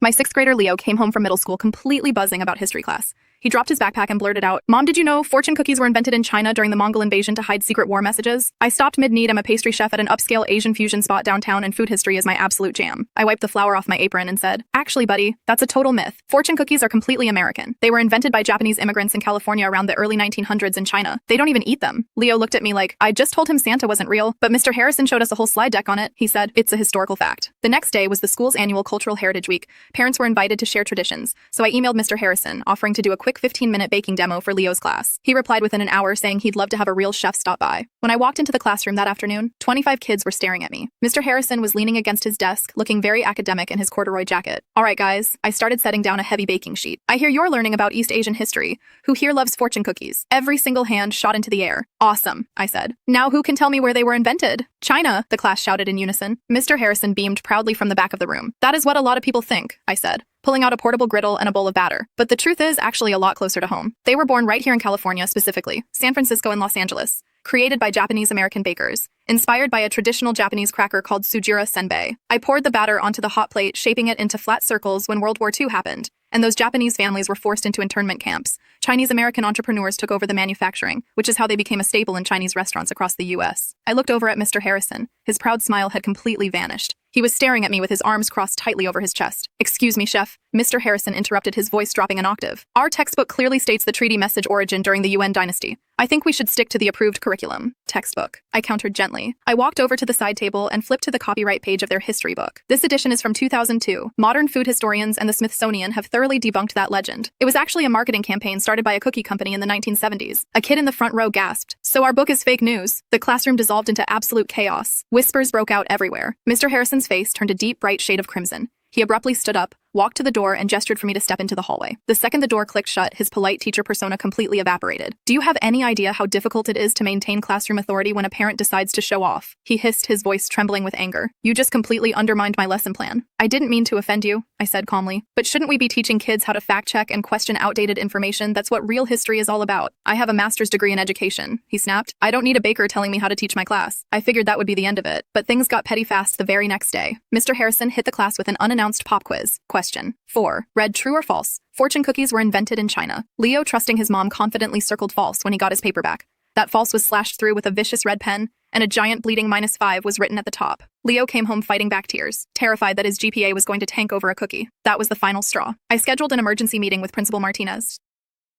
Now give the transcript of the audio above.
My sixth grader Leo came home from middle school completely buzzing about history class. He dropped his backpack and blurted out, "Mom, did you know fortune cookies were invented in China during the Mongol invasion to hide secret war messages?" I stopped mid-need. I'm a pastry chef at an upscale Asian fusion spot downtown, and food history is my absolute jam. I wiped the flour off my apron and said, "Actually, buddy, that's a total myth. Fortune cookies are completely American. They were invented by Japanese immigrants in California around the early 1900s in China. They don't even eat them." Leo looked at me like, I just told him Santa wasn't real, but Mr. Harrison showed us a whole slide deck on it. He said, "It's a historical fact." The next day was the school's annual Cultural Heritage Week. Parents were invited to share traditions, so I emailed Mr. Harrison, offering to do a quick 15-minute baking demo for Leo's class. He replied within an hour saying he'd love to have a real chef stop by. When I walked into the classroom that afternoon, 25 kids were staring at me. Mr. Harrison was leaning against his desk, looking very academic in his corduroy jacket. "All right, guys," I started setting down a heavy baking sheet. "I hear you're learning about East Asian history. Who here loves fortune cookies?" Every single hand shot into the air. "Awesome," I said. "Now who can tell me where they were invented?" "China," the class shouted in unison. Mr. Harrison beamed proudly from the back of the room. "That is what a lot of people think," I said, pulling out a portable griddle and a bowl of batter. "But the truth is actually a lot closer to home. They were born right here in California, specifically San Francisco and Los Angeles. Created by Japanese-American bakers, inspired by a traditional Japanese cracker called sujira senbei. I poured the batter onto the hot plate, shaping it into flat circles when World War II happened, and those Japanese families were forced into internment camps. Chinese-American entrepreneurs took over the manufacturing, which is how they became a staple in Chinese restaurants across the U.S. I looked over at Mr. Harrison. His proud smile had completely vanished. He was staring at me with his arms crossed tightly over his chest. "Excuse me, chef," Mr. Harrison interrupted, his voice dropping an octave. "Our textbook clearly states the treaty message origin during the Yuan dynasty. I think we should stick to the approved curriculum." "Textbook," I countered gently. I walked over to the side table and flipped to the copyright page of their history book. This edition is from 2002. Modern food historians and the Smithsonian have thoroughly debunked that legend. It was actually a marketing campaign started by a cookie company in the 1970s. A kid in the front row gasped, "So our book is fake news?" The classroom dissolved into absolute chaos. Whispers broke out everywhere. Mr. Harrison's face turned a deep, bright shade of crimson. He abruptly stood up, walked to the door, and gestured for me to step into the hallway. The second the door clicked shut, his polite teacher persona completely evaporated. "Do you have any idea how difficult it is to maintain classroom authority when a parent decides to show off?" He hissed, his voice trembling with anger. "You just completely undermined my lesson plan." "I didn't mean to offend you," I said calmly. "But shouldn't we be teaching kids how to fact-check and question outdated information? That's what real history is all about." "I have a master's degree in education," he snapped. "I don't need a baker telling me how to teach my class." I figured that would be the end of it, but things got petty fast the very next day. Mr. Harrison hit the class with an unannounced pop quiz. Question 4. Read true or false. Fortune cookies were invented in China. Leo, trusting his mom, confidently circled false when he got his paper back. That false was slashed through with a vicious red pen, and a giant bleeding -5 was written at the top. Leo came home fighting back tears, terrified that his GPA was going to tank over a cookie. That was the final straw. I scheduled an emergency meeting with Principal Martinez.